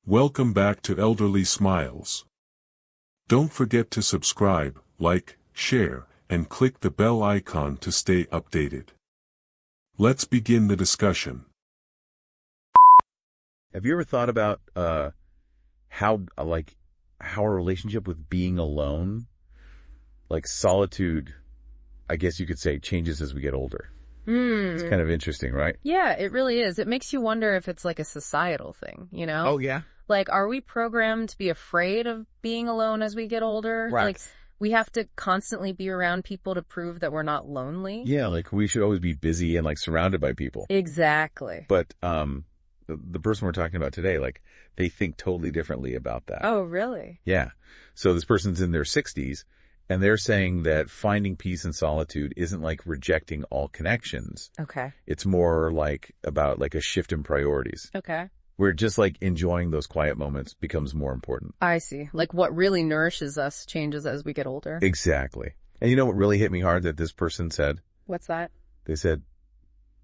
Welcome back to Elderly Smiles. Don't forget to subscribe, like, share, and click the bell icon to stay updated. Let's begin the discussion. Have you ever thought about how our relationship with being alone, like solitude, I guess you could say, changes as we get older? It's kind of interesting, right? Yeah, it really is. It makes you wonder if it's like a societal thing, you know? Oh, yeah? Like, are we programmed to be afraid of being alone as we get older? Right. Like, we have to constantly be around people to prove that we're not lonely? Yeah, like we should always be busy and like surrounded by people. Exactly. But the person we're talking about today, like they think totally differently about that. Oh, really? Yeah. So this person's in their 60s and they're saying that finding peace in solitude isn't like rejecting all connections. Okay. It's more like about like a shift in priorities. Okay. Where just like enjoying those quiet moments becomes more important. I see. Like what really nourishes us changes as we get older. Exactly. And you know what really hit me hard that this person said? What's that? They said,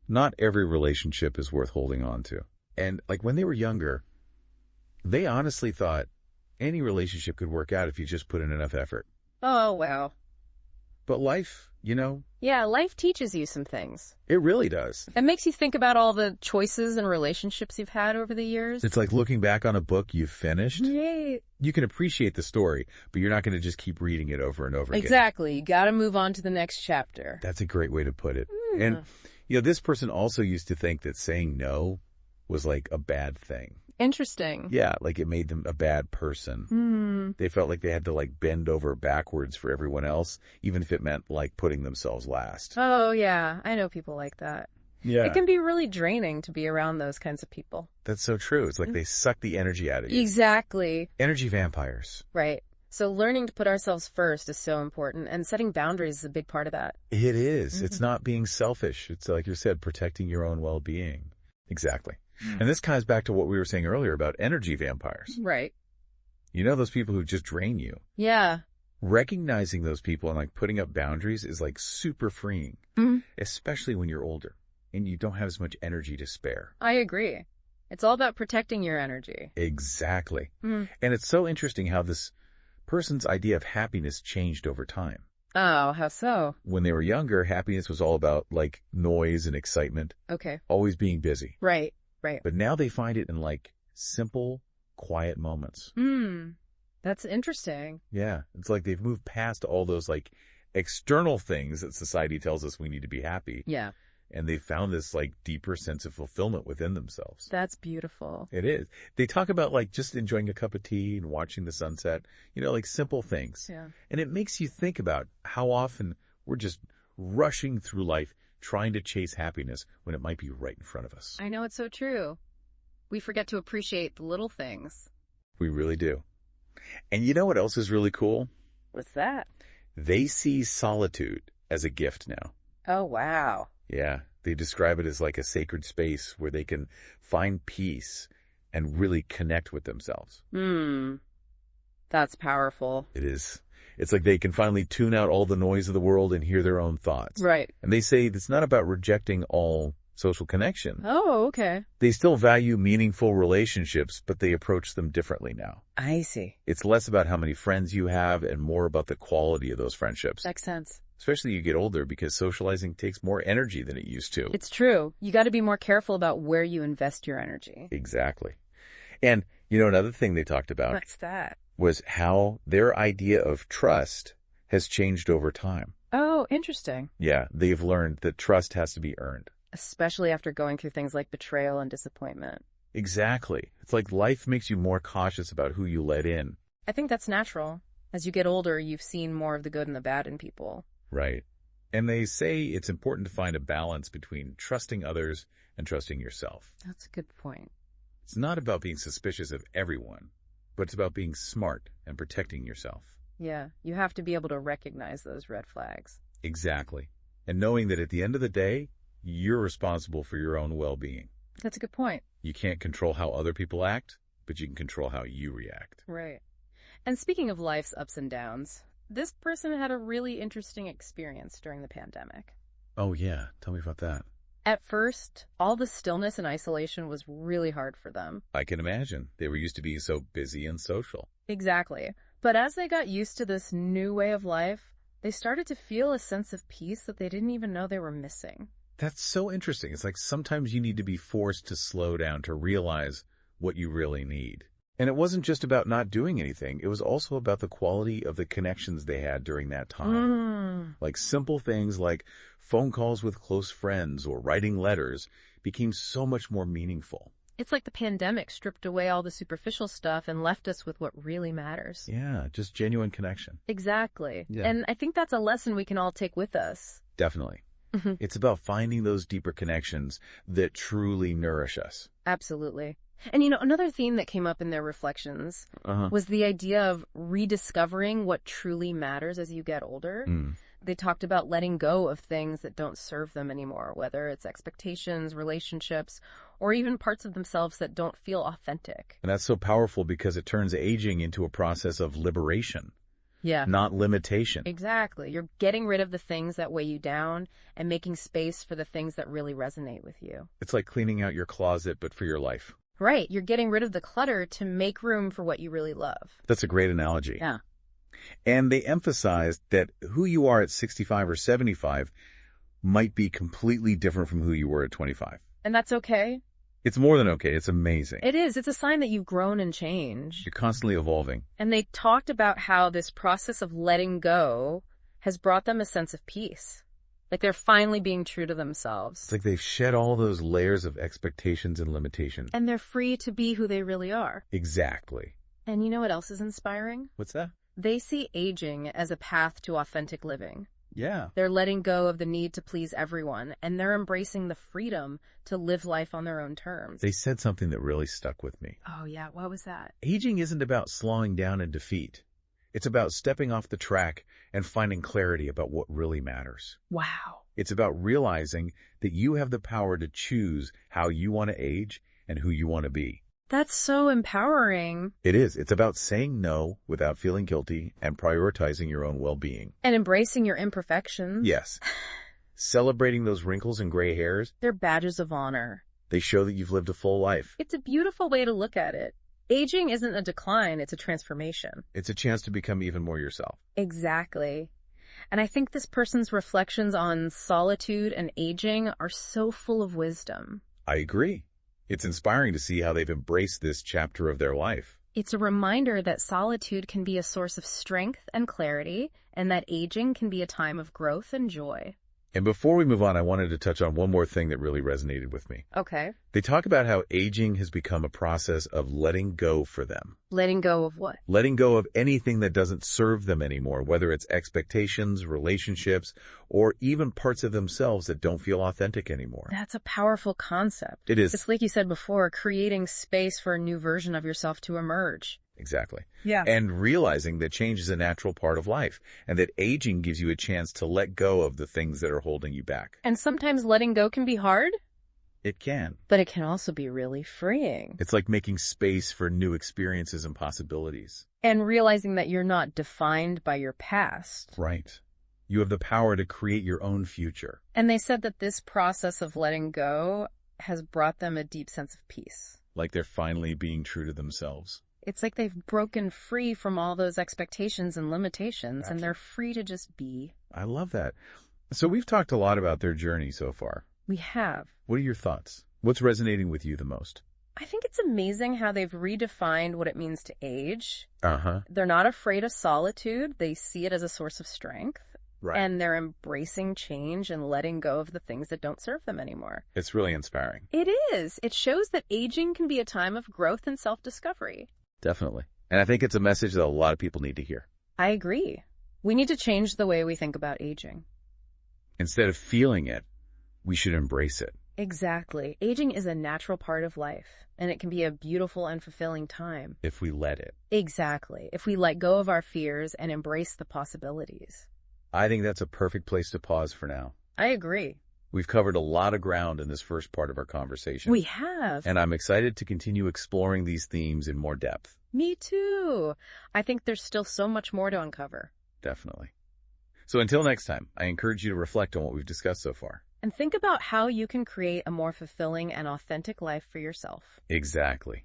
not every relationship is worth holding on to. And like when they were younger, they honestly thought any relationship could work out if you just put in enough effort. Oh, wow. But life, you know, Yeah, life teaches you some things. it really does. It makes you think about all the choices and relationships you've had over the years. It's like looking back on a book you've finished. Yay. You can appreciate the story, but you're not going to just keep reading it over and over again. Exactly. You gotta move on to the next chapter. That's a great way to put it. And, you know, this person also used to think that saying no was like a bad thing. Interesting. Yeah, like it made them a bad person. They felt like they had to like bend over backwards for everyone else, even if it meant like putting themselves last. Oh, yeah. I know people like that. Yeah, It can be really draining to be around those kinds of people. that's so true. It's like they suck the energy out of you. Exactly. Energy vampires. Right. So learning to put ourselves first is so important, and setting boundaries is a big part of that. It is. It's not being selfish. It's like you said, protecting your own well-being. Exactly. And this ties back to what we were saying earlier about energy vampires. Right. You know, those people who just drain you. Yeah. Recognizing those people and like putting up boundaries is like super freeing, especially when you're older and you don't have as much energy to spare. I agree. It's all about protecting your energy. Exactly. And it's so interesting how this person's idea of happiness changed over time. Oh, how so? When they were younger, happiness was all about like noise and excitement, Okay. always being busy. Right. Right. But now they find it in like simple, quiet moments. That's interesting. Yeah. It's like they've moved past all those like external things that society tells us we need to be happy. Yeah. And they found this like deeper sense of fulfillment within themselves. That's beautiful. It is. They talk about like just enjoying a cup of tea and watching the sunset, you know, like simple things. Yeah. And it makes you think about how often we're just rushing through life trying to chase happiness when it might be right in front of us. I know it's so true. We forget to appreciate the little things. We really do. And you know what else is really cool? What's that? They see solitude as a gift now. Oh, wow. Yeah. They describe it as like a sacred space where they can find peace and really connect with themselves. That's powerful. It is. It's like they can finally tune out all the noise of the world and hear their own thoughts. Right. And they say it's not about rejecting all social connection. Oh, okay. They still value meaningful relationships, but they approach them differently now. I see. It's less about how many friends you have and more about the quality of those friendships. Makes sense. Especially you get older because socializing takes more energy than it used to. It's true. You got to be more careful about where you invest your energy. Exactly. And, you know, another thing they talked about What's that? was how their idea of trust has changed over time. Oh, interesting. Yeah, they've learned that trust has to be earned. Especially after going through things like betrayal and disappointment. Exactly. It's like life makes you more cautious about who you let in. I think that's natural. As you get older, you've seen more of the good and the bad in people. Right. And they say it's important to find a balance between trusting others and trusting yourself. That's a good point. It's not about being suspicious of everyone, but it's about being smart and protecting yourself. Yeah, you have to be able to recognize those red flags. Exactly. And knowing that at the end of the day, you're responsible for your own well-being. That's a good point. You can't control how other people act, but you can control how you react. Right. And speaking of life's ups and downs, this person had a really interesting experience during the pandemic. Oh, yeah. Tell me about that. At first, all the stillness and isolation was really hard for them. I can imagine. They were used to being so busy and social. Exactly. But as they got used to this new way of life, they started to feel a sense of peace that they didn't even know they were missing. That's so interesting. It's like sometimes you need to be forced to slow down to realize what you really need. And it wasn't just about not doing anything. It was also about the quality of the connections they had during that time. Like simple things like phone calls with close friends or writing letters became so much more meaningful. It's like the pandemic stripped away all the superficial stuff and left us with what really matters. Yeah, just genuine connection. Exactly. Yeah. And I think that's a lesson we can all take with us. Definitely. It's about finding those deeper connections that truly nourish us. Absolutely. And another theme that came up in their reflections was the idea of rediscovering what truly matters as you get older. They talked about letting go of things that don't serve them anymore, whether it's expectations, relationships, or even parts of themselves that don't feel authentic. And that's so powerful because it turns aging into a process of liberation, Yeah. not limitation. Exactly. You're getting rid of the things that weigh you down and making space for the things that really resonate with you. It's like cleaning out your closet, but for your life. Right. You're getting rid of the clutter to make room for what you really love. That's a great analogy. Yeah. And they emphasized that who you are at 65 or 75 might be completely different from who you were at 25. And that's okay. It's more than okay. It's amazing. It is. It's a sign that you've grown and changed. You're constantly evolving. And they talked about how this process of letting go has brought them a sense of peace. Like they're finally being true to themselves. It's like they've shed all those layers of expectations and limitations. And they're free to be who they really are. Exactly. And you know what else is inspiring? What's that? They see aging as a path to authentic living. Yeah. They're letting go of the need to please everyone, and they're embracing the freedom to live life on their own terms. They said something that really stuck with me. Oh, yeah. What was that? Aging isn't about slowing down in defeat. It's about stepping off the track and finding clarity about what really matters. Wow. It's about realizing that you have the power to choose how you want to age and who you want to be. That's so empowering. It is. It's about saying no without feeling guilty and prioritizing your own well-being. And embracing your imperfections. Yes. Celebrating those wrinkles and gray hairs. They're badges of honor. They show that you've lived a full life. It's a beautiful way to look at it. Aging isn't a decline, it's a transformation. It's a chance to become even more yourself. Exactly. And I think this person's reflections on solitude and aging are so full of wisdom. I agree. It's inspiring to see how they've embraced this chapter of their life. It's a reminder that solitude can be a source of strength and clarity, and that aging can be a time of growth and joy. And before we move on, I wanted to touch on one more thing that really resonated with me. Okay. They talk about how aging has become a process of letting go for them. Letting go of what? Letting go of anything that doesn't serve them anymore, whether it's expectations, relationships, or even parts of themselves that don't feel authentic anymore. That's a powerful concept. It is. It's like you said before, creating space for a new version of yourself to emerge. Exactly. Yeah. And realizing that change is a natural part of life and that aging gives you a chance to let go of the things that are holding you back. And sometimes letting go can be hard, It can. but it can also be really freeing. It's like making space for new experiences and possibilities. And realizing that you're not defined by your past. Right. You have the power to create your own future. And they said that this process of letting go has brought them a deep sense of peace. Like they're finally being true to themselves. It's like they've broken free from all those expectations and limitations, and they're free to just be. I love that. So we've talked a lot about their journey so far. We have. What are your thoughts? What's resonating with you the most? I think it's amazing how they've redefined what it means to age. Uh-huh. They're not afraid of solitude. They see it as a source of strength. Right. And they're embracing change and letting go of the things that don't serve them anymore. It's really inspiring. It is. It shows that aging can be a time of growth and self-discovery. Definitely. And I think it's a message that a lot of people need to hear. I agree. We need to change the way we think about aging. Instead of feeling it, we should embrace it. Exactly. Aging is a natural part of life, and it can be a beautiful and fulfilling time. If we let it. Exactly. If we let go of our fears and embrace the possibilities. I think that's a perfect place to pause for now. I agree. We've covered a lot of ground in this first part of our conversation. We have. And I'm excited to continue exploring these themes in more depth. Me too. I think there's still so much more to uncover. Definitely. So until next time, I encourage you to reflect on what we've discussed so far. And think about how you can create a more fulfilling and authentic life for yourself. Exactly.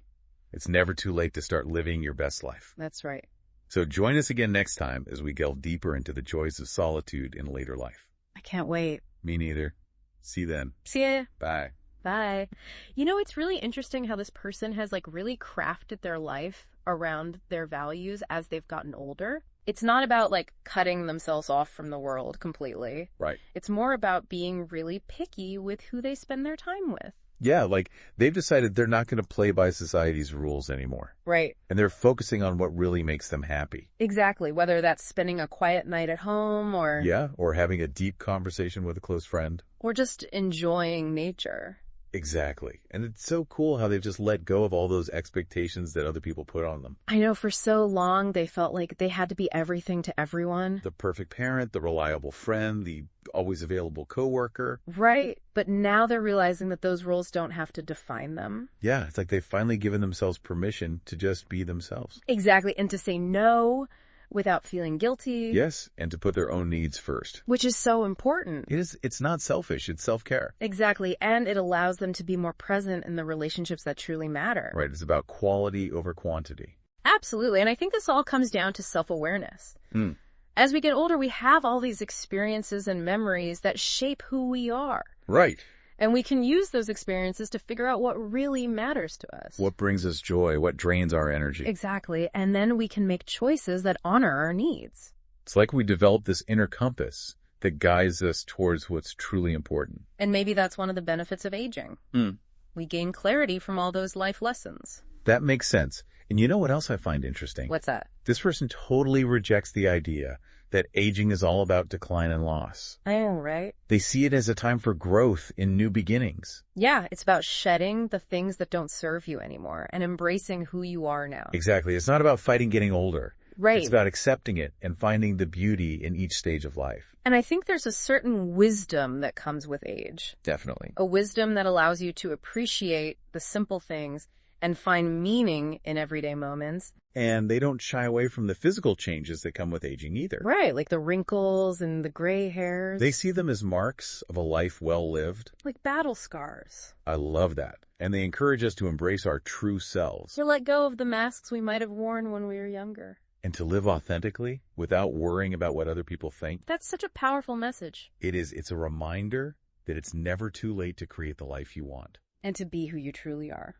It's never too late to start living your best life. That's right. So join us again next time as we delve deeper into the joys of solitude in later life. I can't wait. Me neither. See you then. See ya. Bye. Bye. You know, it's really interesting how this person has really crafted their life around their values as they've gotten older. It's not about cutting themselves off from the world completely. Right. It's more about being really picky with who they spend their time with. Yeah, they've decided they're not going to play by society's rules anymore. Right. And they're focusing on what really makes them happy. Exactly. Whether that's spending a quiet night at home or... Yeah, or having a deep conversation with a close friend. Or just enjoying nature. Exactly. And it's so cool how they've just let go of all those expectations that other people put on them. I know for so long they felt like they had to be everything to everyone. The perfect parent, the reliable friend, the always available coworker. Right. But now they're realizing that those roles don't have to define them. Yeah, it's like they've finally given themselves permission to just be themselves. Exactly. And to say no without feeling guilty. Yes, and to put their own needs first. Which is so important. It's not selfish, it's self-care. Exactly, and it allows them to be more present in the relationships that truly matter. Right, it's about quality over quantity. Absolutely, and I think this all comes down to self-awareness. As we get older, we have all these experiences and memories that shape who we are. Right. And we can use those experiences to figure out what really matters to us. What brings us joy, what drains our energy. Exactly. And then we can make choices that honor our needs. It's like we develop this inner compass that guides us towards what's truly important. And maybe that's one of the benefits of aging. We gain clarity from all those life lessons. That makes sense. And you know what else I find interesting? What's that? This person totally rejects the idea that aging is all about decline and loss. I know, right? They see it as a time for growth in new beginnings. Yeah, it's about shedding the things that don't serve you anymore and embracing who you are now. Exactly. It's not about fighting getting older. Right. It's about accepting it and finding the beauty in each stage of life. And I think there's a certain wisdom that comes with age. Definitely. A wisdom that allows you to appreciate the simple things and find meaning in everyday moments. And they don't shy away from the physical changes that come with aging either. Right, like the wrinkles and the gray hairs. They see them as marks of a life well lived. Like battle scars. I love that. And they encourage us to embrace our true selves. To let go of the masks we might have worn when we were younger. And to live authentically without worrying about what other people think. That's such a powerful message. It's a reminder that it's never too late to create the life you want. And to be who you truly are.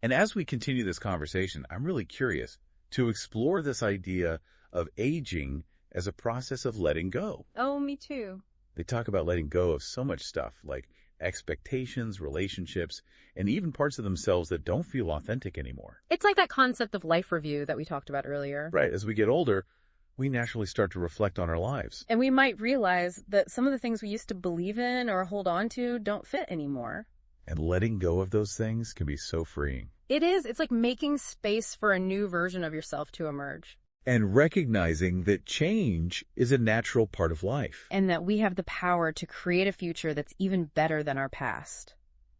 And as we continue this conversation, I'm really curious to explore this idea of aging as a process of letting go. Oh, me too. They talk about letting go of so much stuff, like expectations, relationships, and even parts of themselves that don't feel authentic anymore. It's like that concept of life review that we talked about earlier. Right. As we get older, we naturally start to reflect on our lives. And we might realize that some of the things we used to believe in or hold on to don't fit anymore. And letting go of those things can be so freeing. It is. It's like making space for a new version of yourself to emerge. And recognizing that change is a natural part of life. And that we have the power to create a future that's even better than our past.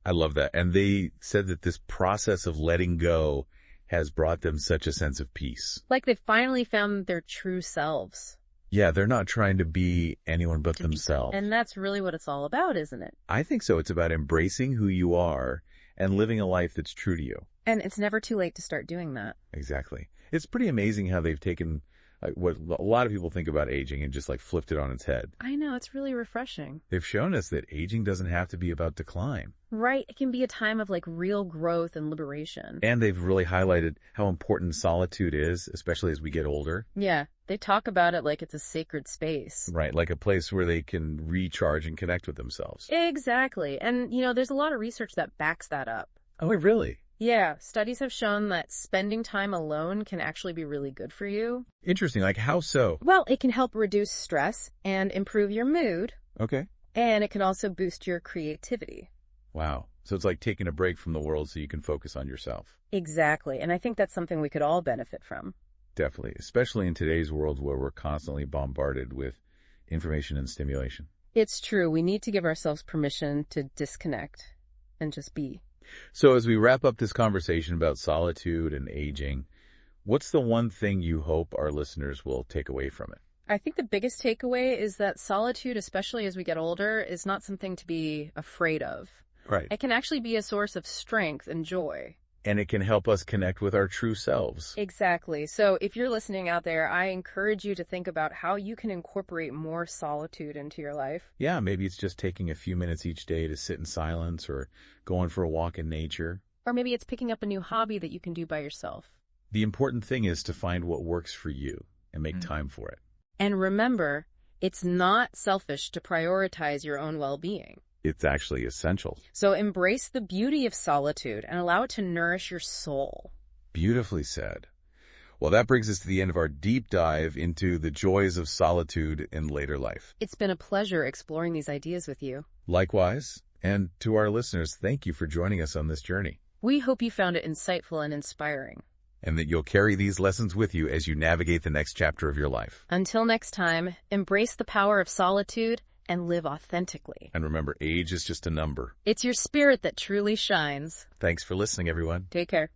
I love that. And they said that this process of letting go has brought them such a sense of peace. Like they finally found their true selves. Yeah, they're not trying to be anyone but themselves. And that's really what it's all about, isn't it? I think so. It's about embracing who you are and living a life that's true to you. And it's never too late to start doing that. Exactly. It's pretty amazing how they've taken what a lot of people think about aging and just flipped it on its head. I know, it's really refreshing. They've shown us that aging doesn't have to be about decline. Right. It can be a time of real growth and liberation. And they've really highlighted how important solitude is, especially as we get older. Yeah. They talk about it like it's a sacred space. Right. Like a place where they can recharge and connect with themselves. Exactly. And, there's a lot of research that backs that up. Oh, really? Yeah. Studies have shown that spending time alone can actually be really good for you. Interesting. Like how so? Well, it can help reduce stress and improve your mood. Okay. And it can also boost your creativity. Wow. So it's like taking a break from the world so you can focus on yourself. Exactly. And I think that's something we could all benefit from. Definitely. Especially in today's world where we're constantly bombarded with information and stimulation. It's true. We need to give ourselves permission to disconnect and just be. So as we wrap up this conversation about solitude and aging, what's the one thing you hope our listeners will take away from it? I think the biggest takeaway is that solitude, especially as we get older, is not something to be afraid of. Right. It can actually be a source of strength and joy. And it can help us connect with our true selves. Exactly. So if you're listening out there, I encourage you to think about how you can incorporate more solitude into your life. Yeah, maybe it's just taking a few minutes each day to sit in silence or going for a walk in nature. Or maybe it's picking up a new hobby that you can do by yourself. The important thing is to find what works for you and make time for it. And remember, it's not selfish to prioritize your own well-being. It's actually essential. So embrace the beauty of solitude and allow it to nourish your soul. Beautifully said. Well, that brings us to the end of our deep dive into the joys of solitude in later life. It's been a pleasure exploring these ideas with you. Likewise, and to our listeners, thank you for joining us on this journey. We hope you found it insightful and inspiring. And that you'll carry these lessons with you as you navigate the next chapter of your life. Until next time, embrace the power of solitude and live authentically. And remember, age is just a number. It's your spirit that truly shines. Thanks for listening, everyone. Take care.